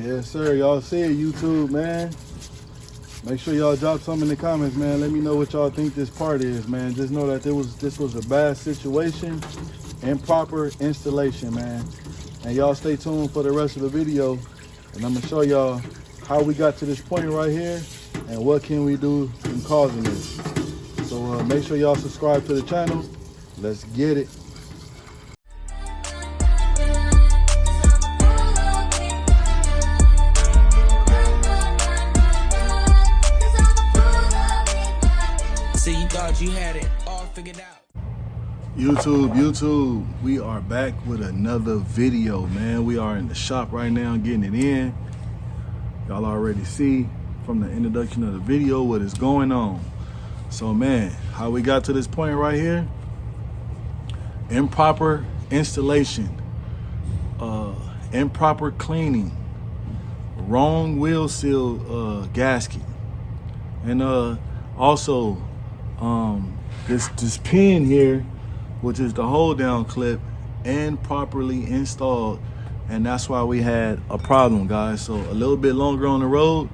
Yes, sir. Y'all see it, YouTube, man. Make sure y'all drop some in the comments, man. Let me know what y'all think this part is, man. Just know that this was a bad situation, improper installation, man. And y'all stay tuned for the rest of the video. And I'm gonna show y'all how we got to this point right here and what can we do in causing this. So make sure y'all subscribe to the channel. Let's get it. You had it all figured out. YouTube, we are back with another video, man. We are in the shop right now getting it in. Y'all already see from the introduction of the video what is going on. So, man, how we got to this point right here? Improper installation, improper cleaning, wrong wheel seal gasket, and also this pin here, which is the hold down clip, improperly installed, and that's why we had a problem, guys. So a little bit longer on the road,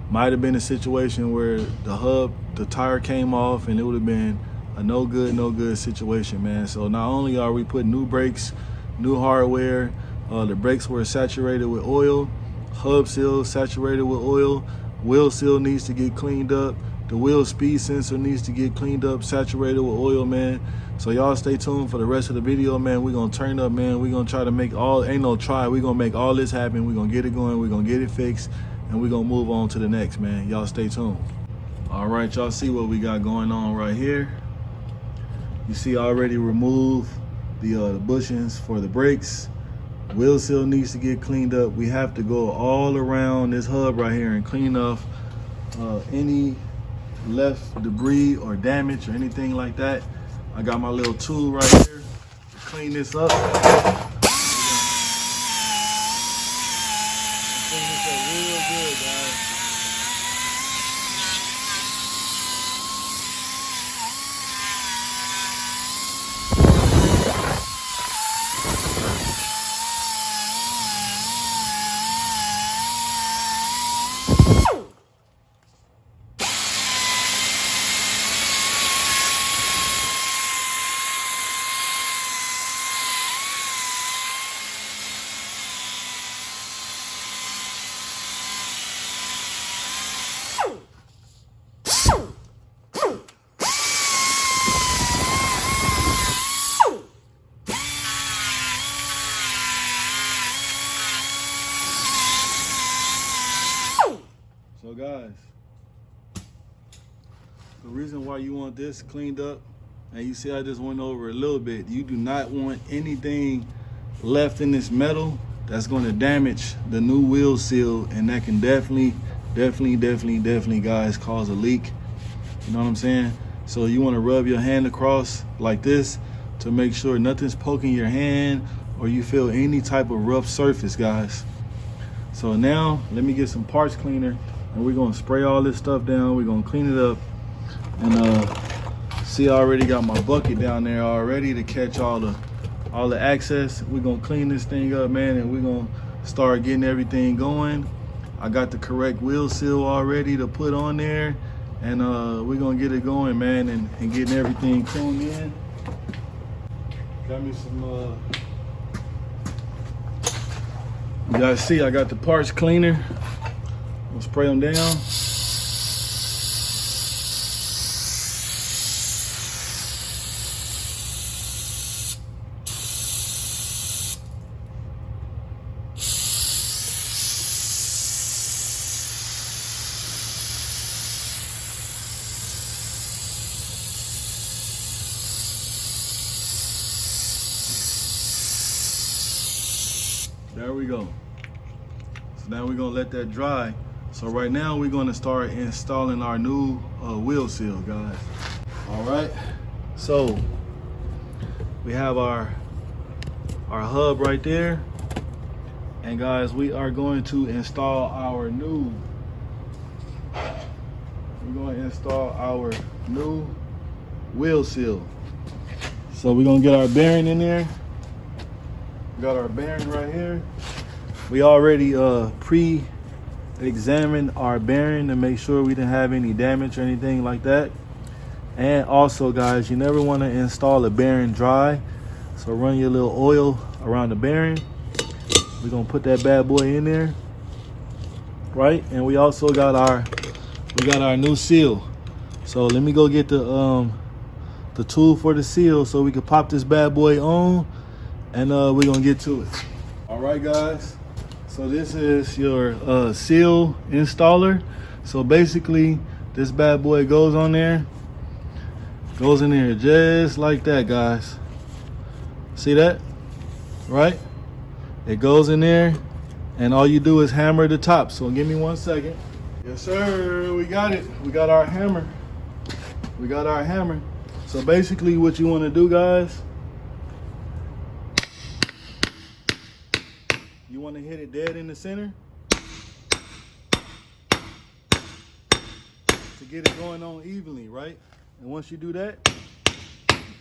might have been a situation where the tire came off, and it would have been a no good situation, man. So not only are we putting new brakes, new hardware, the brakes were saturated with oil, hub seal saturated with oil, wheel seal needs to get cleaned up. The wheel speed sensor needs to get cleaned up, saturated with oil, man. So y'all stay tuned for the rest of the video, man. We're gonna turn up, man. We're gonna try to make we're gonna make all this happen. We're gonna get it going, we're gonna get it fixed, and we're gonna move on to the next, man. Y'all stay tuned. All right, y'all see what we got going on right here. You see I already removed the bushings for the brakes. Wheel seal needs to get cleaned up. We have to go all around this hub right here and clean up any left debris or damage or anything like that. I got my little tool right here to clean this up. Clean this up real good, guys. So guys, the reason why you want this cleaned up, and you see I just went over a little bit, you do not want anything left in this metal that's going to damage the new wheel seal, and that can definitely guys cause a leak. You know what I'm saying? So you want to rub your hand across like this to make sure nothing's poking your hand or you feel any type of rough surface, guys. So now let me get some parts cleaner, and we're gonna spray all this stuff down. We're gonna clean it up, and see, I already got my bucket down there already to catch all the access. We're gonna clean this thing up, man, and we're gonna start getting everything going. I got the correct wheel seal already to put on there, and we're gonna get it going, man, and getting everything tuned in. Got me some you guys see I got the parts cleaner. We'll spray them down. There we go. So now we're gonna let that dry. So right now we're gonna start installing our new wheel seal, guys. All right, so we have our hub right there. And guys, we are going to install our new wheel seal. So we're gonna get our bearing in there. We got our bearing right here. We already pre-examined our bearing to make sure we didn't have any damage or anything like that. And also, guys, you never want to install a bearing dry. So run your little oil around the bearing. We're gonna put that bad boy in there, right? And we also got our new seal. So let me go get the tool for the seal so we can pop this bad boy on, and we're gonna get to it. All right, guys. So this is your seal installer. So basically, this bad boy goes on there. Goes in there just like that, guys. See that? Right? It goes in there, and all you do is hammer the top. So give me 1 second. Yes, sir. We got it. We got our hammer. We got our hammer. So basically what you want to do, guys, you want to hit it dead in the center to get it going on evenly, right? And once you do that,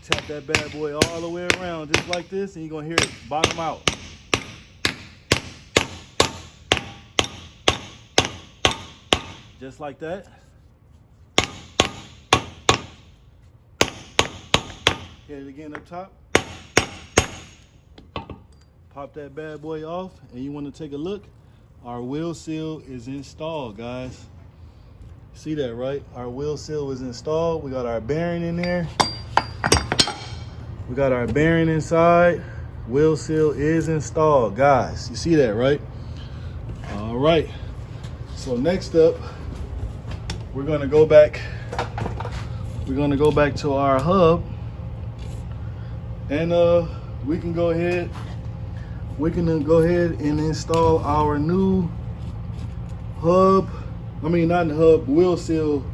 tap that bad boy all the way around just like this, and you're going to hear it bottom out. Just like that. Hit it again up top. Pop that bad boy off, and you want to take a look. Our wheel seal is installed, guys. See that, right? Our wheel seal is installed. We got our bearing in there. We got our bearing inside. Wheel seal is installed, guys. You see that, right? All right. So next up, we're gonna go back. We're gonna go back to our hub, and we can go ahead. We can go ahead and install our new hub. I mean, not the hub, wheel seal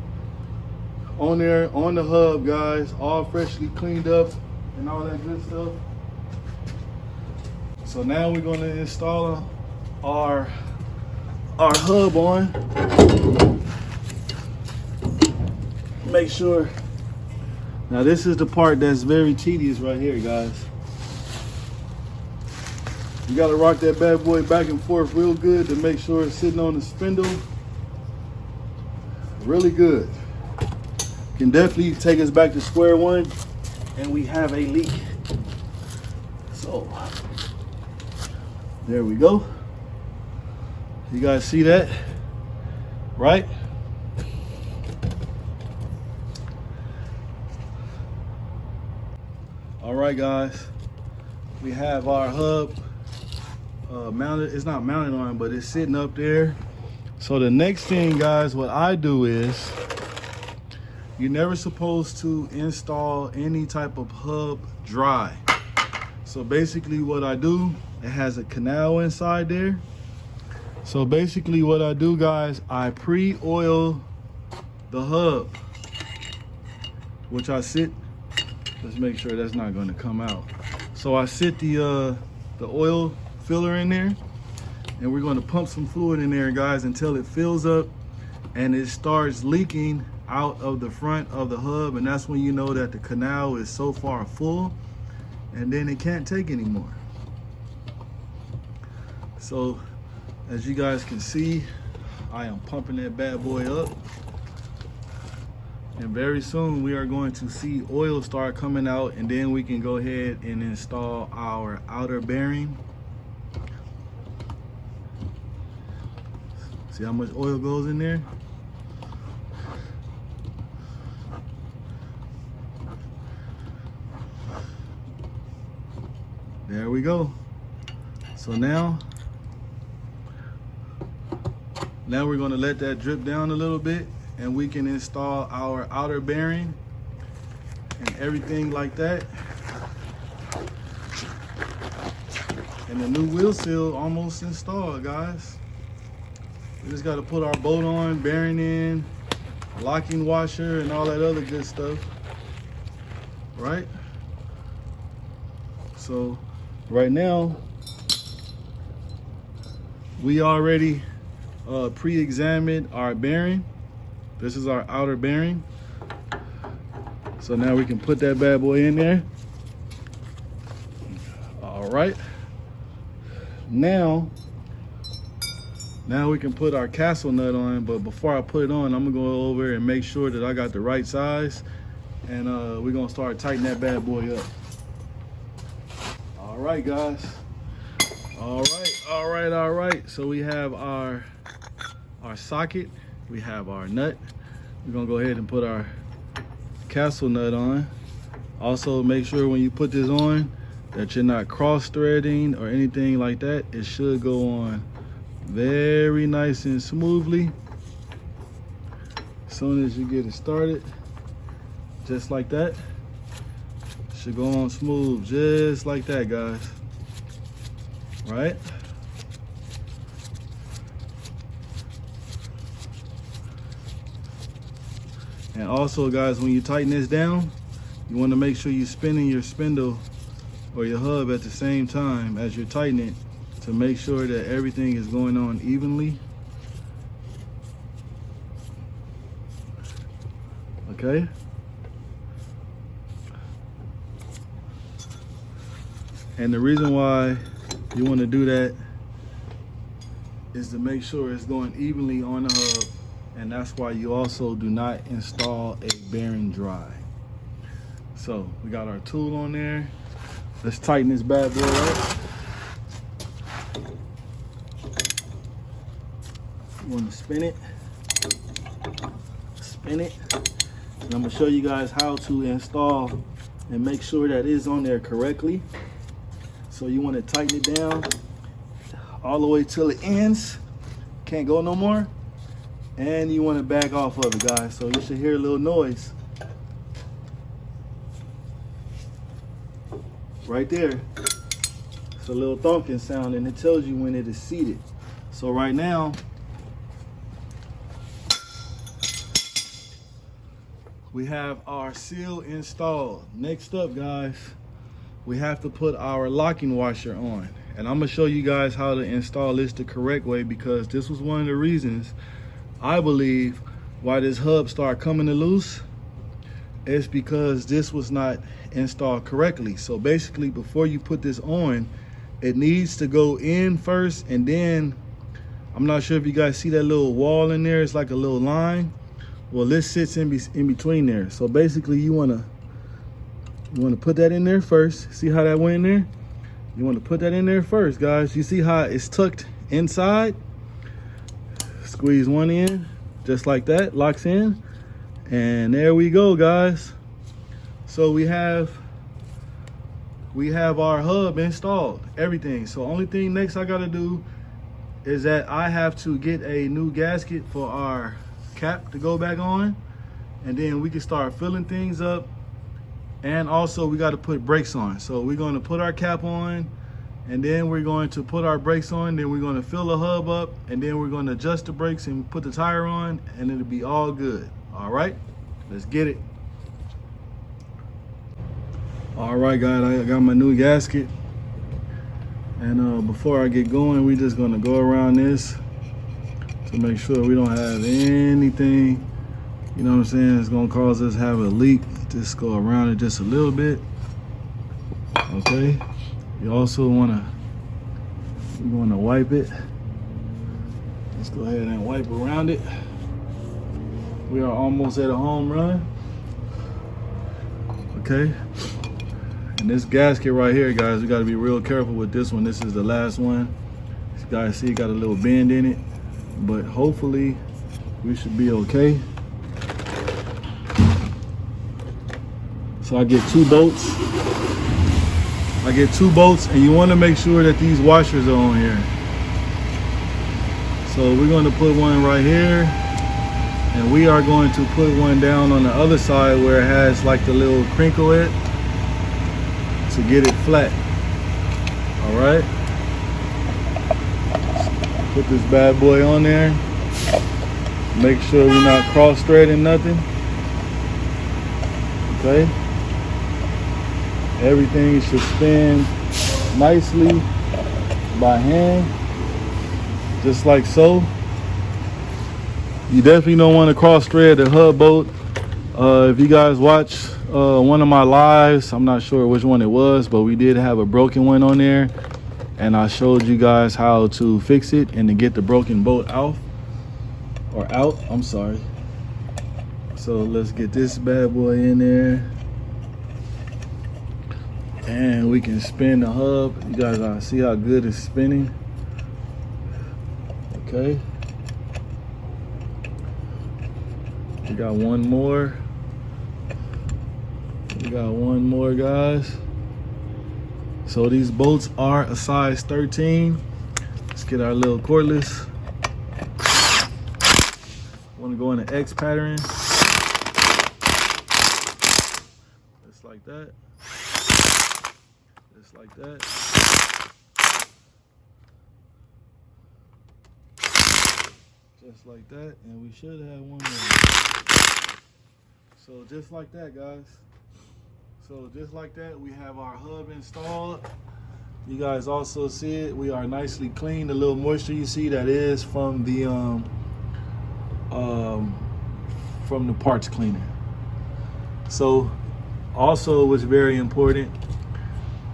on there on the hub, guys. All freshly cleaned up and all that good stuff. So now we're gonna install our hub on. Make sure. Now this is the part that's very tedious right here, guys. You gotta rock that bad boy back and forth real good to make sure it's sitting on the spindle really good. Can definitely take us back to square one, and we have a leak. So there we go. You guys see that, right? All right, guys, we have our hub mounted. It's not mounted on, but it's sitting up there. So the next thing, guys, what I do is, you're never supposed to install any type of hub dry. So basically what I do, it has a canal inside there. So basically what I do, guys, I pre-oil the hub, which I sit. Let's make sure that's not going to come out. So I sit the oil filler in there, and we're going to pump some fluid in there, guys, until it fills up and it starts leaking out of the front of the hub, and that's when you know that the canal is so far full, and then it can't take anymore. So as you guys can see, I am pumping that bad boy up. And very soon we are going to see oil start coming out, and then we can go ahead and install our outer bearing. See how much oil goes in there? There we go. So now we're going to let that drip down a little bit, and we can install our outer bearing and everything like that. And the new wheel seal almost installed, guys. We just got to put our bolt on, bearing in, locking washer, and all that other good stuff, right? So right now, we already pre-examined our bearing. This is our outer bearing. So now we can put that bad boy in there. All right. Now Now we can put our castle nut on, but before I put it on, I'm gonna go over and make sure that I got the right size, and we're gonna start tightening that bad boy up. All right, guys. All right. So we have our socket, we have our nut. We're gonna go ahead and put our castle nut on. Also, make sure when you put this on that you're not cross-threading or anything like that. It should go on very nice and smoothly. As soon as you get it started, just like that, should go on smooth, just like that, guys. Right? And also, guys, when you tighten this down, you want to make sure you're spinning your spindle or your hub at the same time as you're tightening it, to make sure that everything is going on evenly. Okay? And the reason why you want to do that is to make sure it's going evenly on the hub, and that's why you also do not install a bearing dry. So we got our tool on there. Let's tighten this bad boy up. You want to spin it. And I'm gonna show you guys how to install and make sure that it's on there correctly. So you want to tighten it down all the way till it ends. Can't go no more. And you want to back off of it, guys. So you should hear a little noise right there. It's a little thunking sound, and it tells you when it is seated. So right now, we have our seal installed. Next up, guys, we have to put our locking washer on. And I'm gonna show you guys how to install this the correct way, because this was one of the reasons I believe why this hub started coming loose. It's because this was not installed correctly. So basically, before you put this on, it needs to go in first, and then, I'm not sure if you guys see that little wall in there. It's like a little line. Well, this sits in between there. So basically, you wanna put that in there first. See how that went in there? You wanna put that in there first, guys. You see how it's tucked inside? Squeeze one in, just like that, locks in. And there we go, guys. So we have our hub installed, everything. So only thing next I gotta do is that I have to get a new gasket for our cap to go back on, and then we can start filling things up. And also we got to put brakes on. So we're going to put our cap on, and then we're going to put our brakes on, then we're going to fill the hub up, and then we're going to adjust the brakes and put the tire on, and it'll be all good. All right, let's get it. All right, guys, I got my new gasket, and before I get going, we're just going to go around this to make sure we don't have anything, you know what I'm saying, it's gonna cause us to have a leak. Just go around it just a little bit. Okay, you also wanna wipe it. Let's go ahead and wipe around it. We are almost at a home run. Okay, and this gasket right here, guys, we got to be real careful with this one. This is the last one. You guys see it got a little bend in it, but hopefully we should be okay. So I get two bolts. And you want to make sure that these washers are on here. So we're going to put one right here, and we are going to put one down on the other side where it has like the little crinkle it, to get it flat. All right. Put this bad boy on there. Make sure we're not cross-threading nothing. Okay. Everything should spin nicely by hand, just like so. You definitely don't want to cross-thread the hub bolt. If you guys watch one of my lives, I'm not sure which one it was, but we did have a broken one on there, and I showed you guys how to fix it and to get the broken bolt out. I'm sorry. So let's get this bad boy in there, and we can spin the hub. You guys gotta see how good it's spinning. Okay. We got one more. We got one more, guys. So these bolts are a size 13. Let's get our little cordless. Want to go in the X pattern. Just like that. Just like that. Just like that. And we should have one more. So just like that, guys. So just like that, we have our hub installed. You guys also see it. We are nicely clean. The little moisture you see, that is from the parts cleaner. So also, what's very important,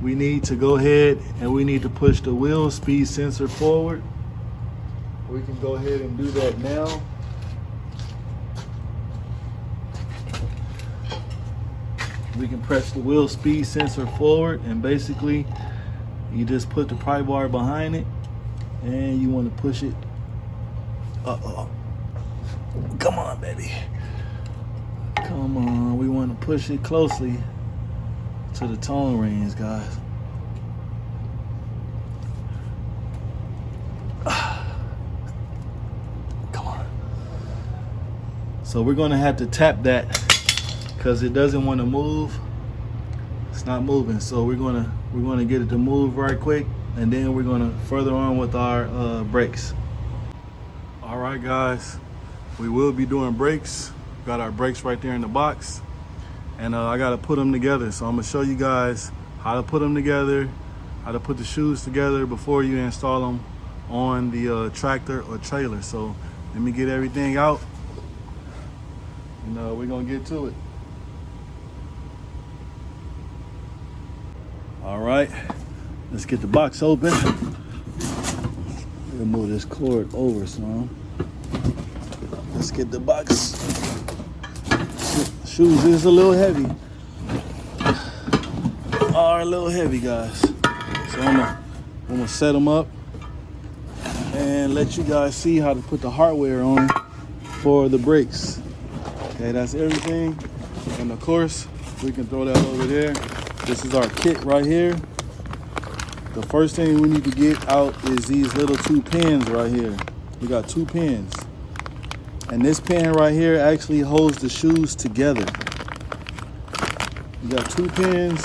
we need to go ahead and we need to push the wheel speed sensor forward. We can go ahead and do that now. We can press the wheel speed sensor forward, and basically you just put the pry bar behind it and you want to push it. Come on, baby. Come on. We want to push it closely to the tone range, guys. Come on. So we're going to have to tap that because it doesn't want to move. It's not moving. So we're gonna get it to move right quick, and then we're gonna further on with our brakes. All right, guys. We will be doing brakes. Got our brakes right there in the box, and I gotta put them together. So I'm gonna show you guys how to put them together, how to put the shoes together before you install them on the tractor or trailer. So let me get everything out, and we're gonna get to it. All right, let's get the box open. We'll move this cord over some. Let's get the box. Shoes is a little heavy. Are a little heavy, guys. So I'm gonna set them up and let you guys see how to put the hardware on for the brakes. Okay, that's everything. And of course, we can throw that over there. This is our kit right here. The first thing we need to get out is these little 2 pins right here. We got 2 pins. And this pin right here actually holds the shoes together. We got 2 pins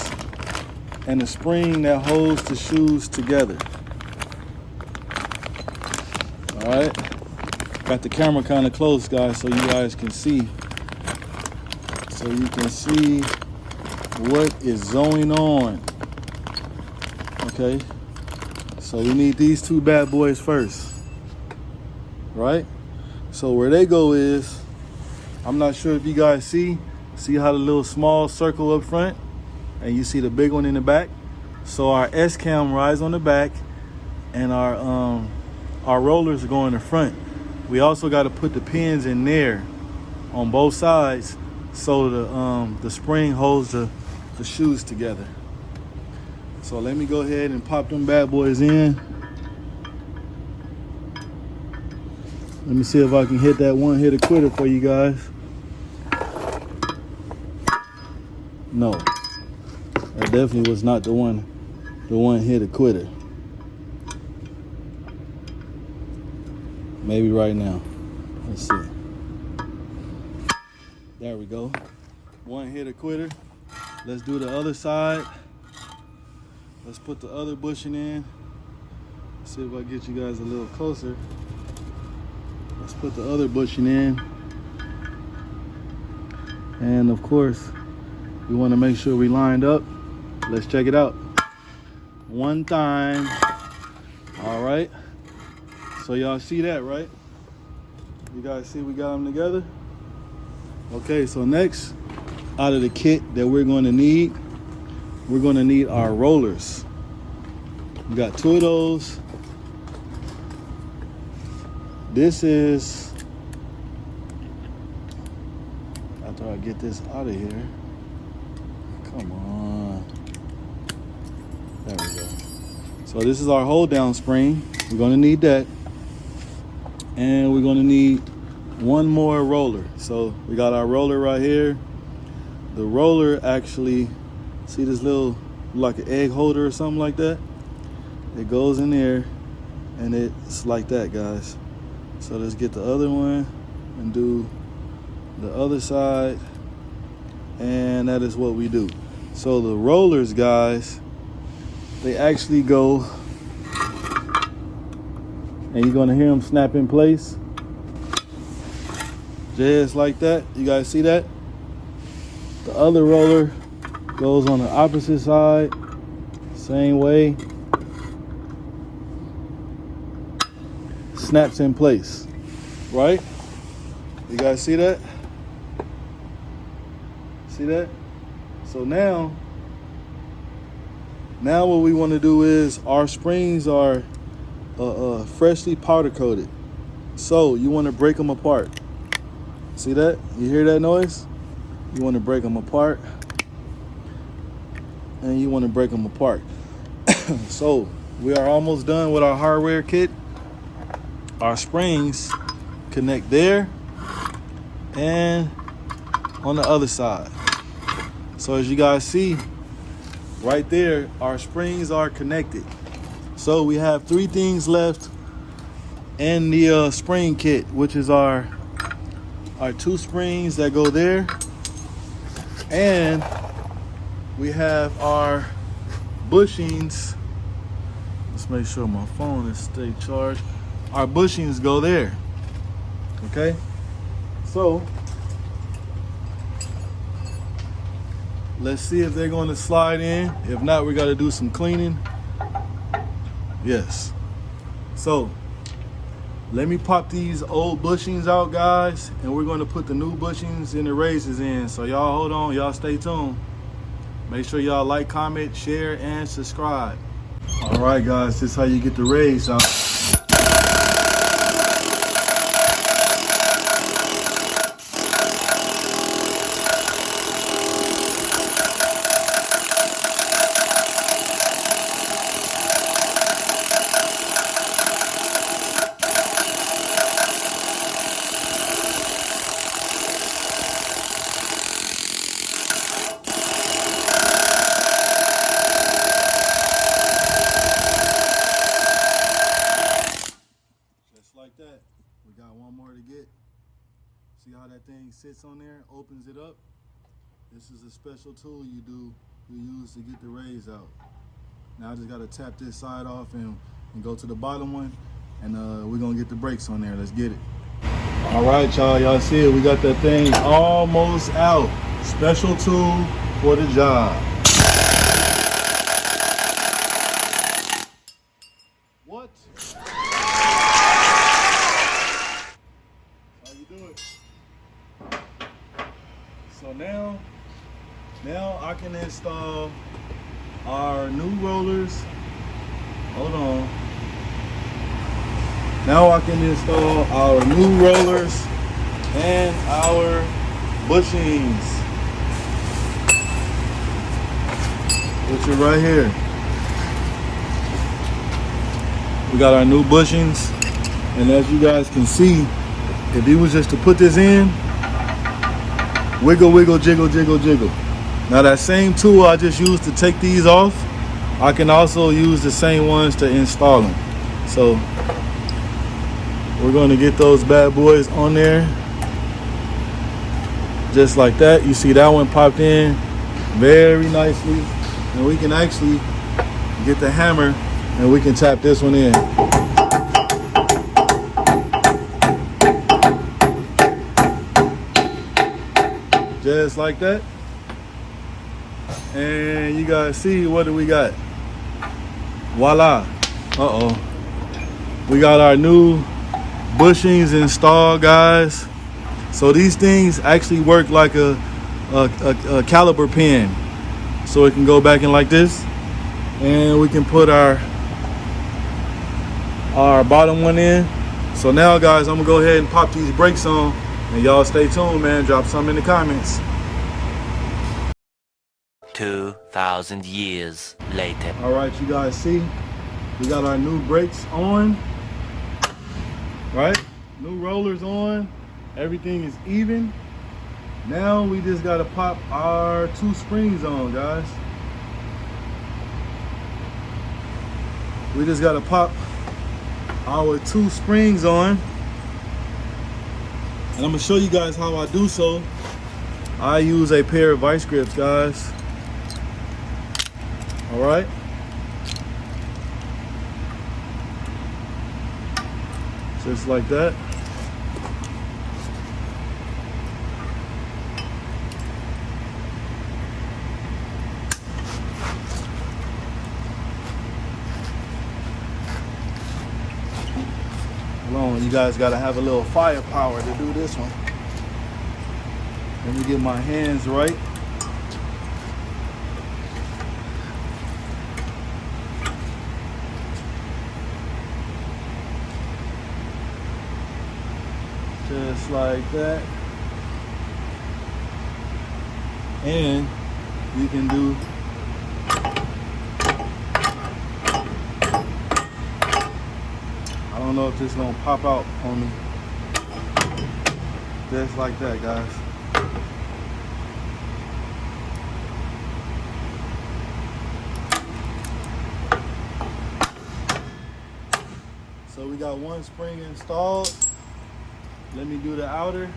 and a spring that holds the shoes together. All right. Got the camera kind of close, guys, so you guys can see. So you can see what is going on. Okay, so we need these 2 bad boys first, right? So where they go is, I'm not sure if you guys see how the little small circle up front, and you see the big one in the back. So our S-cam rides on the back, and our rollers go in the front. We also got to put the pins in there on both sides, so the spring holds the shoes together. So let me go ahead and pop them bad boys in. Let me see if I can hit that one hitter quitter for you guys. No, that definitely was not the one hitter quitter. Maybe right now. Let's see. There we go. One hitter quitter. Let's do the other side. Let's put the other bushing in. See if I get you guys a little closer. Let's put the other bushing in. And of course, we want to make sure we lined up. Let's check it out. One time. All right. So y'all see that, right? You guys see we got them together? Okay, so next, out of the kit that we're going to need our rollers. We got 2 of those. This is, after I get this out of here, come on. There we go. So this is our hold down spring. We're gonna need that. And we're gonna need 1 more roller. So we got our roller right here. The roller actually, see this little, like an egg holder or something like that? It goes in there and it's like that, guys. So let's get the other one and do the other side. And that is what we do. So the rollers, guys, they actually go, and you're gonna hear them snap in place. Just like that. You guys see that? The other roller goes on the opposite side, same way. Snaps in place, right? You guys see that? See that? So now what we want to do is, our springs are freshly powder coated. So you want to break them apart. See that? You hear that noise? You want to break them apart. And you want to break them apart. So we are almost done with our hardware kit. Our springs connect there and on the other side. So as you guys see right there, our springs are connected. So we have 3 things left in the spring kit, which is our 2 springs that go there, and we have our bushings. Let's make sure my phone is stay charged. Our bushings go there. Okay, so let's see if they're going to slide in. If not, we got to do some cleaning. Yes. So let me pop these old bushings out, guys, and we're going to put the new bushings and the raises in. So y'all hold on, y'all stay tuned. Make sure y'all like, comment, share, and subscribe. All right, guys, this is how you get the raise out. Like that. We got 1 more to get. See how that thing sits on there, opens it up? This is a special tool you use to get the raise out. Now I just gotta tap this side off and go to the bottom one, and we're gonna get the brakes on there. Let's get it. All right, y'all see it? We got that thing almost out. Special tool for the job. What? So now I can install our new rollers. Hold on. Now I can install our new rollers and our bushings, which are right here. We got our new bushings, and as you guys can see, if you was just to put this in, wiggle, wiggle, jiggle, jiggle, jiggle. Now that same tool I just used to take these off, I can also use the same ones to install them. So we're going to get those bad boys on there. Just like that. You see that one popped in very nicely. And we can actually get the hammer and we can tap this one in. Just like that. And you guys see, what do we got? Voila. We got our new bushings installed, guys. So these things actually work like a caliper pin. So it can go back in like this, and we can put our our bottom one in. So now, guys, I'm gonna go ahead and pop these brakes on, and y'all stay tuned, man. Drop something in the comments. 2,000 years later. All right, you guys see, we got our new brakes on, right? New rollers on, everything is even. Now we just gotta pop our 2 springs on, guys. We just gotta pop our 2 springs on. And I'm gonna show you guys how I do so. I use a pair of vice grips, guys. All right. Just like that. Hold on, you guys gotta have a little firepower to do this one. Let me get my hands right. Just like that. And you can do I don't know if this is gonna pop out on me. Just like that, guys. So we got 1 spring installed. Let me do the outer,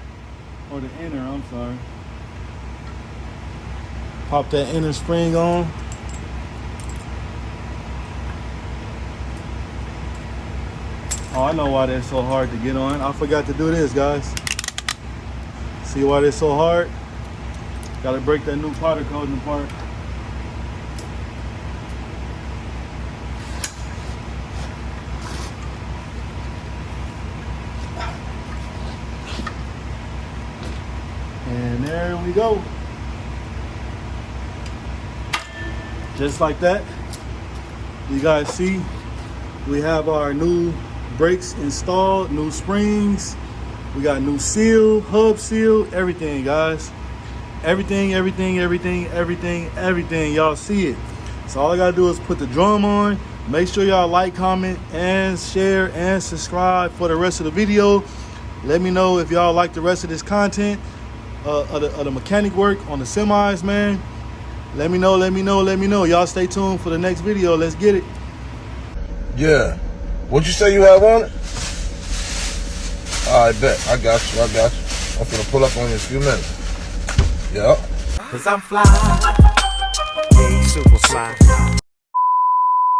or the inner, I'm sorry. Pop that inner spring on. Oh, I know why that's so hard to get on. I forgot to do this, guys. See why that's so hard? Gotta break that new powder coating apart. And there we go. Just like that. You guys see, we have our new brakes installed, new springs. We got new seal, hub seal, everything, guys. Everything. Y'all see it. So all I gotta do is put the drum on. Make sure y'all like, comment, and share, and subscribe for the rest of the video. Let me know if y'all like the rest of this content. Of the mechanic work on the semis, man. Let me know. Y'all stay tuned for the next video. Let's get it. Yeah. What'd you say you have on it? I bet. I got you. I'm gonna pull up on you in a few minutes. Yep. 'Cause I'm fly.